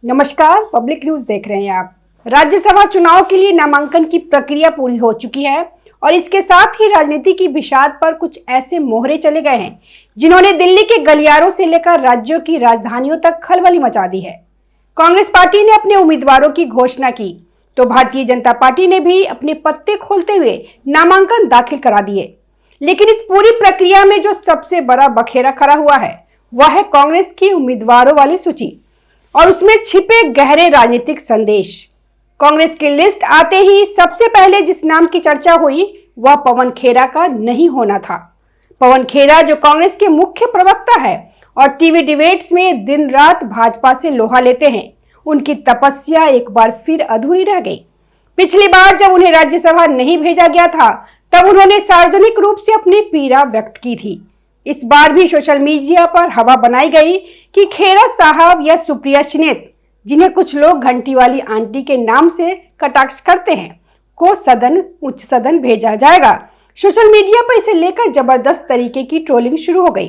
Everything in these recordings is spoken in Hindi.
नमस्कार, पब्लिक न्यूज देख रहे हैं आप। राज्यसभा चुनाव के लिए नामांकन की प्रक्रिया पूरी हो चुकी है और इसके साथ ही राजनीति की बिसात पर कुछ ऐसे मोहरे चले गए हैं जिन्होंने दिल्ली के गलियारों से लेकर राज्यों की राजधानियों तक खलबली मचा दी है। कांग्रेस पार्टी ने अपने उम्मीदवारों की घोषणा की तो भारतीय जनता पार्टी ने भी अपने पत्ते खोलते हुए नामांकन दाखिल करा दिए। लेकिन इस पूरी प्रक्रिया में जो सबसे बड़ा बखेरा खड़ा हुआ है वह है कांग्रेस की उम्मीदवारों वाली सूची और उसमें छिपे गहरे राजनीतिक संदेश। कांग्रेस की लिस्ट आते ही सबसे पहले जिस नाम की चर्चा हुई वह पवन खेरा का नहीं होना था। पवन खेरा जो कांग्रेस के मुख्य प्रवक्ता है और टीवी डिबेट्स में दिन रात भाजपा से लोहा लेते हैं, उनकी तपस्या एक बार फिर अधूरी रह गई। पिछली बार जब उन्हें राज्यसभा नहीं भेजा गया था तब उन्होंने सार्वजनिक रूप से अपनी पीड़ा व्यक्त की थी। इस बार भी सोशल मीडिया पर हवा बनाई गई कि खेरा साहब या सुप्रिया श्रीनेत, जिन्हें कुछ लोग घंटी वाली आंटी के नाम से कटाक्ष करते हैं, को उच्च सदन भेजा जाएगा। सोशल मीडिया पर इसे लेकर जबरदस्त तरीके की ट्रोलिंग शुरू हो गई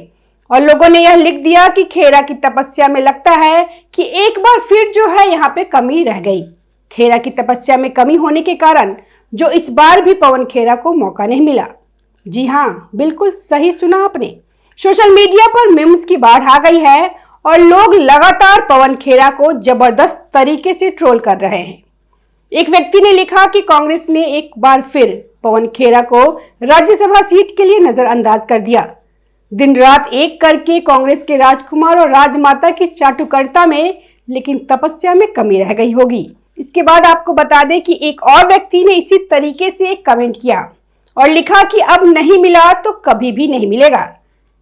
और लोगों ने यह लिख दिया कि खेरा की तपस्या में लगता है कि एक बार फिर जो है यहाँ पे कमी रह गई। खेरा की तपस्या में कमी होने के कारण जो इस बार भी पवन खेरा को मौका नहीं मिला। जी हाँ, बिल्कुल सही सुना आपने। सोशल मीडिया पर मीम्स की बाढ़ आ गई है और लोग लगातार पवन खेरा को जबरदस्त तरीके से ट्रोल कर रहे हैं। एक व्यक्ति ने लिखा कि कांग्रेस ने एक बार फिर पवन खेरा को राज्यसभा सीट के लिए नजरअंदाज कर दिया। दिन रात एक करके कांग्रेस के राजकुमार और राजमाता की चाटुकारिता में लेकिन तपस्या में कमी रह गई होगी। इसके बाद आपको बता दें कि एक और व्यक्ति ने इसी तरीके से एक कमेंट किया और लिखा कि अब नहीं मिला तो कभी भी नहीं मिलेगा।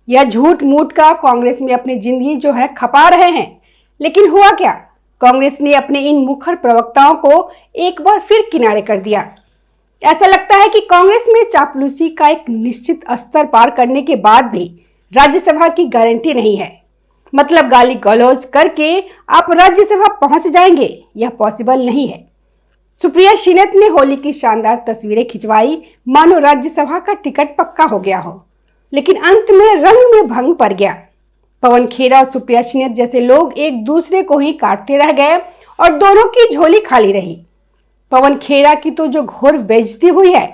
यह झूठ मूठ का कांग्रेस में अपनी जिंदगी जो है खपा रहे हैं। लेकिन हुआ क्या? कांग्रेस ने अपने इन मुखर प्रवक्ताओं को एक बार फिर किनारे कर दिया। ऐसा लगता है कि कांग्रेस में चापलूसी का एक निश्चित स्तर पार करने के बाद भी राज्यसभा की गारंटी नहीं है। मतलब गाली गलौज करके आप राज्यसभा पहुंच जाएंगे, यह पॉसिबल नहीं है। सुप्रिया श्रीनेत ने होली की शानदार तस्वीरें खिंचवाई मानो राज्यसभा का टिकट पक्का हो गया हो, लेकिन अंत में रंग में भंग पड़ गया। पवन खेरा और सुप्रिया श्रीनेत जैसे लोग एक दूसरे को ही काटते रह गए और दोनों की झोली खाली रही। पवन खेरा की तो जो घोर बेइज्जती हुई है।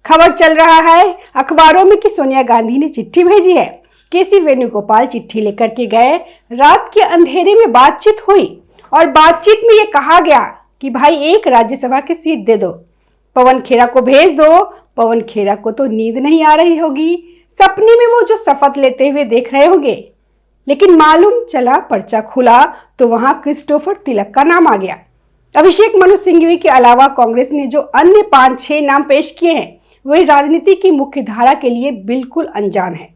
खबर चल रहा है अखबारों में कि सोनिया गांधी ने चिट्ठी भेजी है। केसी वेणुगोपाल चिट्ठी लेकर के गए। रात के अंधेरे में बातचीत हुई और बातचीत में यह कहा गया कि भाई एक राज्यसभा की सीट दे दो, पवन खेरा को भेज दो। पवन खेरा को तो नींद नहीं आ रही होगी, सपने में वो जो शपथ लेते हुए देख रहे होंगे। लेकिन मालूम चला पर्चा खुला तो वहां क्रिस्टोफर तिलक का नाम आ गया। अभिषेक मनु सिंघवी के अलावा कांग्रेस ने जो अन्य 5-6 नाम पेश किए हैं वही राजनीति की मुख्य धारा के लिए बिल्कुल अनजान है।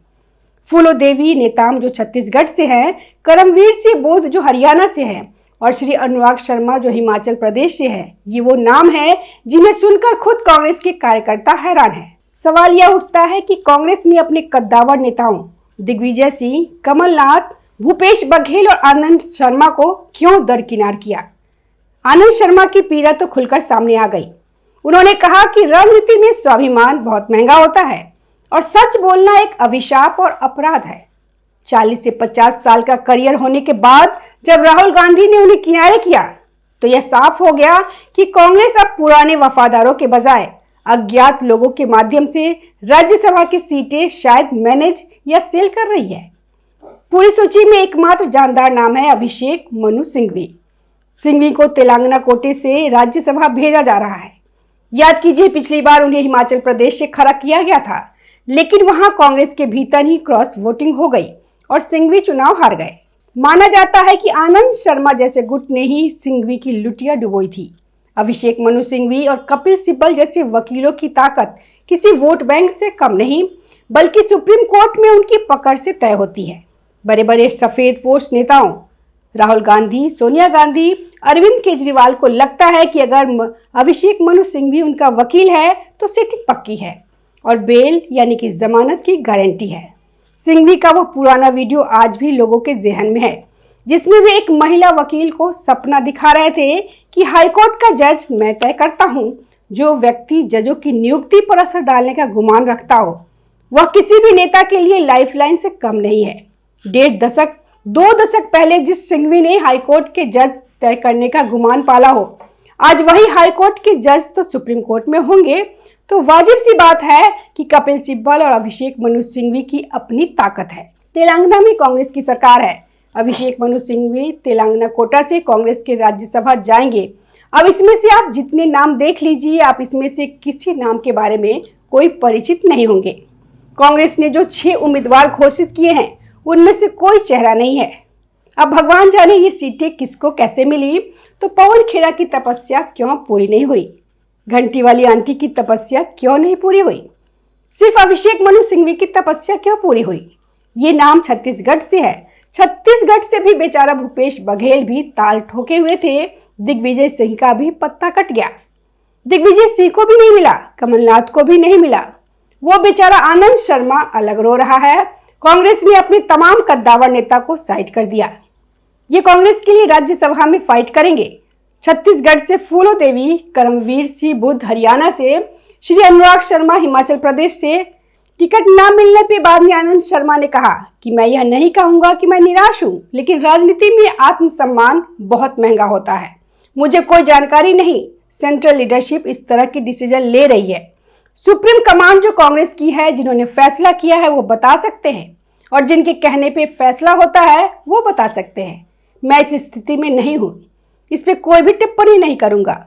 फूलो देवी नेताम जो छत्तीसगढ़ से हैं, करमवीर सिंह बोध जो हरियाणा से हैं और श्री अनुराग शर्मा जो हिमाचल प्रदेश से है, ये वो नाम है जिन्हें सुनकर खुद कांग्रेस के कार्यकर्ता हैरान है। सवाल यह उठता है कि कांग्रेस ने अपने कद्दावर नेताओं दिग्विजय सिंह, कमलनाथ, भूपेश बघेल और आनंद शर्मा को क्यों दरकिनार किया। आनंद शर्मा की पीड़ा तो खुलकर सामने आ गई। उन्होंने कहा कि राजनीति में स्वाभिमान बहुत महंगा होता है और सच बोलना एक अभिशाप और अपराध है। 40 से 50 साल का करियर होने के बाद जब राहुल गांधी ने उन्हें किनारे किया तो यह साफ हो गया कि कांग्रेस अब पुराने वफादारों के बजाय अज्ञात लोगों के माध्यम से राज्यसभा की सीटें शायद मैनेज या सेल कर रही है। पूरी सूची में एकमात्र जानदार नाम है अभिषेक मनु सिंघवी। सिंघवी को तेलंगाना कोटे से राज्यसभा भेजा जा रहा है। याद कीजिए, पिछली बार उन्हें हिमाचल प्रदेश से खड़ा किया गया था, लेकिन वहां कांग्रेस के भीतर ही क्रॉस वोटिंग हो गई और सिंघवी चुनाव हार गए। माना जाता है कि आनंद शर्मा जैसे गुट ने ही सिंघवी की लुटिया डुबोई थी। अभिषेक मनु सिंघवी और कपिल सिब्बल जैसे वकीलों की ताकत किसी वोट बैंक से कम नहीं, बल्कि सुप्रीम कोर्ट में उनकी पकड़ से तय होती है। बड़े बड़े सफेद पोस्ट नेताओं राहुल गांधी, सोनिया गांधी, अरविंद केजरीवाल को लगता है कि अगर अभिषेक मनु सिंघवी उनका वकील है तो सीट पक्की है और बेल यानी कि जमानत की गारंटी है। सिंघवी का वो पुराना वीडियो आज भी लोगों के जेहन में है, जिसमें वे एक महिला वकील को सपना दिखा रहे थे कि हाईकोर्ट का जज मैं तय करता हूं। जो व्यक्ति जजों की नियुक्ति पर असर डालने का गुमान रखता हो वह किसी भी नेता के लिए लाइफलाइन से कम नहीं है। 1.5 दशक 2 दशक पहले जिस सिंघवी ने हाईकोर्ट के जज तय करने का गुमान पाला हो। आज वही हाई कोर्ट के जज तो सुप्रीम कोर्ट में होंगे, तो वाजिब सी बात है कि कपिल सिब्बल और अभिषेक मनु सिंघवी की अपनी ताकत है। तेलंगाना में कांग्रेस की सरकार है। अभिषेक मनु सिंघवी तेलंगाना कोटा से कांग्रेस के राज्यसभा जाएंगे। अब इसमें से आप जितने नाम देख लीजिए, आप इसमें से किसी नाम के बारे में कोई परिचित नहीं होंगे। कांग्रेस ने जो 6 उम्मीदवार घोषित किए हैं, उनमें से कोई चेहरा नहीं है। अब भगवान जाने ये सीटें किसको कैसे मिली। तो पवन खेड़ा की तपस्या क्यों पूरी नहीं हुई, घंटी वाली आंटी की तपस्या क्यों नहीं पूरी हुई, सिर्फ अभिषेक मनु सिंघवी की तपस्या क्यों पूरी हुई। ये नाम छत्तीसगढ़ से है। छत्तीसगढ़ से भी बेचारा भूपेश बघेल भी ताल ठोके हुए थे। दिग्विजय सिंह का भी पत्ता कट गया। दिग्विजय सिंह को भी नहीं मिला, कमलनाथ को भी नहीं मिला। वो बेचारा आनंद शर्मा अलग रो रहा है। कांग्रेस ने अपने तमाम कद्दावर नेता को साइड कर दिया। ये कांग्रेस के लिए राज्यसभा में फाइट करेंगे। छत्तीसगढ़ से फूलो देवी, करमवीर सिंह बुद्ध हरियाणा से, श्री अनुराग शर्मा हिमाचल प्रदेश से। टिकट न मिलने पे बाद में आनंद शर्मा ने कहा कि मैं यह नहीं कहूंगा कि मैं निराश हूं, लेकिन राजनीति में आत्मसम्मान बहुत महंगा होता है। मुझे कोई जानकारी नहीं, सेंट्रल लीडरशिप इस तरह की डिसीजन ले रही है। सुप्रीम कमांड जो कांग्रेस की है, जिन्होंने फैसला किया है वो बता सकते हैं, और जिनके कहने पे फैसला होता है वो बता सकते हैं। मैं इस स्थिति में नहीं हूं, इस पे कोई भी टिप्पणी नहीं करूंगा।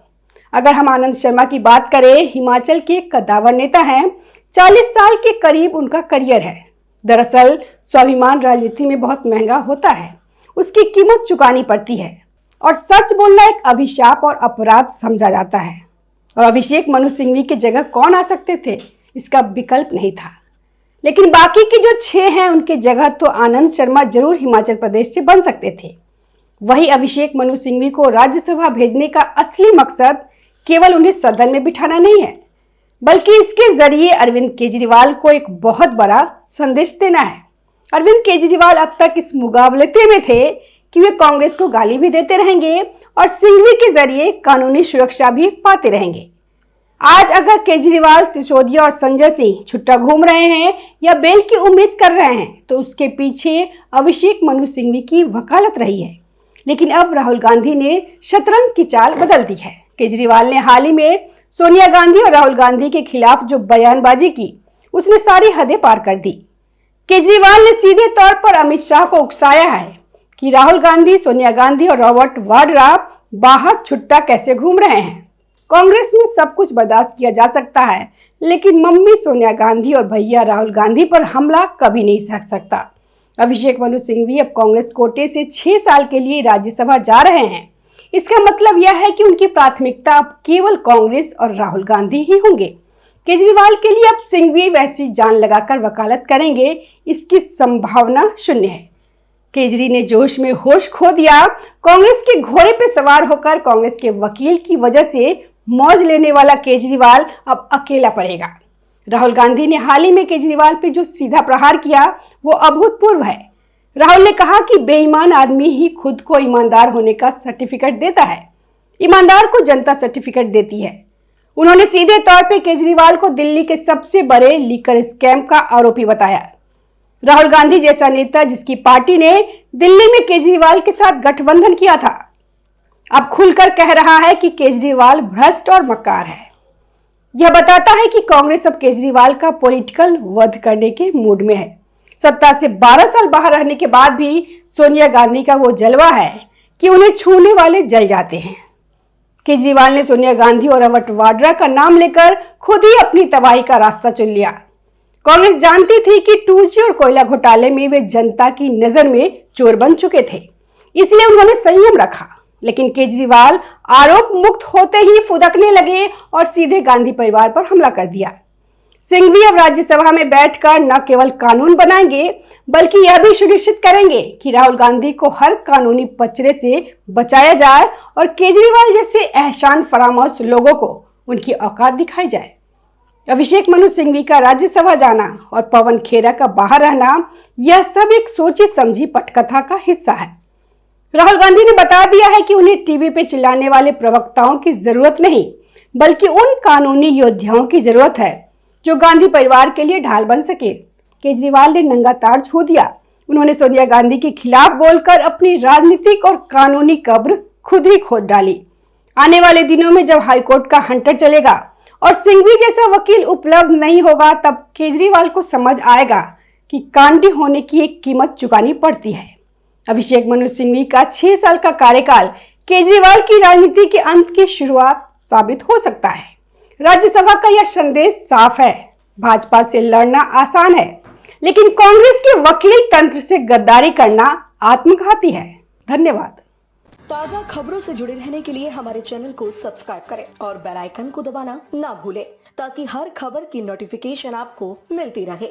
अगर हम आनंद शर्मा की बात करें, हिमाचल के कद्दावर नेता हैं। 40 साल के करीब उनका करियर है। दरअसल स्वाभिमान राजनीति में बहुत महंगा होता है, उसकी कीमत चुकानी पड़ती है, और सच बोलना एक अभिशाप और अपराध समझा जाता है। और अभिषेक मनु सिंघवी की जगह कौन आ सकते थे, इसका विकल्प नहीं था। लेकिन बाकी के जो 6 हैं, उनके जगह तो आनंद शर्मा जरूर हिमाचल प्रदेश से बन सकते थे। वही अभिषेक मनु सिंघवी को राज्यसभा भेजने का असली मकसद केवल उन्हें सदन में बिठाना नहीं है, बल्कि इसके जरिए अरविंद केजरीवाल को एक बहुत बड़ा संदेश देना है। अरविंद केजरीवाल अब तक इस मुकाबलते में थे कि वे कांग्रेस को गाली भी देते रहेंगे और सिंघवी के जरिए कानूनी सुरक्षा भी पाते रहेंगे। आज अगर केजरीवाल, सिसोदिया और संजय सिंह छुट्टा घूम रहे हैं या बेल की उम्मीद कर रहे हैं, तो उसके पीछे अभिषेक मनु सिंघवी की वकालत रही है। लेकिन अब राहुल गांधी ने शतरंज की चाल बदल दी है। केजरीवाल ने हाल ही में सोनिया गांधी और राहुल गांधी के खिलाफ जो बयानबाजी की, उसने सारी हदें पार कर दी। केजरीवाल ने सीधे तौर पर अमित शाह को उकसाया है कि राहुल गांधी, सोनिया गांधी और रॉबर्ट वाड्रा बाहर छुट्टा कैसे घूम रहे हैं। कांग्रेस में सब कुछ बर्दाश्त किया जा सकता है, लेकिन मम्मी सोनिया गांधी और भैया राहुल गांधी पर हमला कभी नहीं सह सकता। अभिषेक मनु सिंघवी अब कांग्रेस कोटे से 6 साल के लिए राज्यसभा जा रहे हैं। इसका मतलब यह है कि उनकी प्राथमिकता अब केवल कांग्रेस और राहुल गांधी ही होंगे। केजरीवाल के लिए अब सिंघवी वैसी जान लगाकर वकालत करेंगे, इसकी संभावना शून्य है। केजरी ने जोश में होश खो दिया। कांग्रेस के घोड़े पर सवार होकर कांग्रेस के वकील की वजह से मौज लेने वाला केजरीवाल अब अकेला पड़ेगा। राहुल गांधी ने हाल ही में केजरीवाल पे जो सीधा प्रहार किया, वो अभूतपूर्व है। राहुल ने कहा कि बेईमान आदमी ही खुद को ईमानदार होने का सर्टिफिकेट देता है, ईमानदार को जनता सर्टिफिकेट देती है। उन्होंने सीधे तौर पे केजरीवाल को दिल्ली के सबसे बड़े लीकर स्कैम का आरोपी बताया। राहुल गांधी जैसा नेता, जिसकी पार्टी ने दिल्ली में केजरीवाल के साथ गठबंधन किया था, अब खुलकर कह रहा है कि केजरीवाल भ्रष्ट और मक्कार है। यह बताता है कि कांग्रेस अब केजरीवाल का पॉलिटिकल वध करने के मूड में है। सत्ता से 12 साल बाहर रहने के बाद भी सोनिया गांधी का वो जलवा है कि उन्हें छूने वाले जल जाते हैं। केजरीवाल ने सोनिया गांधी और रॉबर्ट वाड्रा का नाम लेकर खुद ही अपनी तबाही का रास्ता चुन लिया। कांग्रेस जानती थी कि 2G और कोयला घोटाले में वे जनता की नजर में चोर बन चुके थे, इसलिए उन्होंने संयम रखा। लेकिन केजरीवाल आरोप मुक्त होते ही फुदकने लगे और सीधे गांधी परिवार पर हमला कर दिया। सिंघवी अब राज्यसभा में बैठकर न केवल कानून बनाएंगे, बल्कि यह भी सुनिश्चित करेंगे कि राहुल गांधी को हर कानूनी पचड़े से बचाया जाए और केजरीवाल जैसे एहसान फरामोश लोगों को उनकी औकात दिखाई जाए। अभिषेक मनु सिंघवी का राज्यसभा जाना और पवन खेड़ा का बाहर रहना, यह सब एक सोची समझी पटकथा का हिस्सा है। राहुल गांधी ने बता दिया है कि उन्हें टीवी पे चिल्लाने वाले प्रवक्ताओं की जरूरत नहीं, बल्कि उन कानूनी योद्धाओं की जरूरत है जो गांधी परिवार के लिए ढाल बन सके। केजरीवाल ने नंगा तार छू दिया। उन्होंने सोनिया गांधी के खिलाफ बोलकर अपनी राजनीतिक और कानूनी कब्र खुद ही खोद डाली। आने वाले दिनों में जब हाईकोर्ट का हंटर चलेगा और सिंघवी जैसा वकील उपलब्ध नहीं होगा, तब केजरीवाल को समझ आएगा कि कांडी होने की एक कीमत चुकानी पड़ती है। अभिषेक मनु सिंघवी का 6 साल का कार्यकाल केजरीवाल की राजनीति के अंत की शुरुआत साबित हो सकता है। राज्यसभा का यह संदेश साफ है, भाजपा से लड़ना आसान है, लेकिन कांग्रेस के वकील तंत्र से गद्दारी करना आत्मघाती है। धन्यवाद। ताज़ा खबरों से जुड़े रहने के लिए हमारे चैनल को सब्सक्राइब करें और बेल आइकन को दबाना ना भूलें, ताकि हर खबर की नोटिफिकेशन आपको मिलती रहे।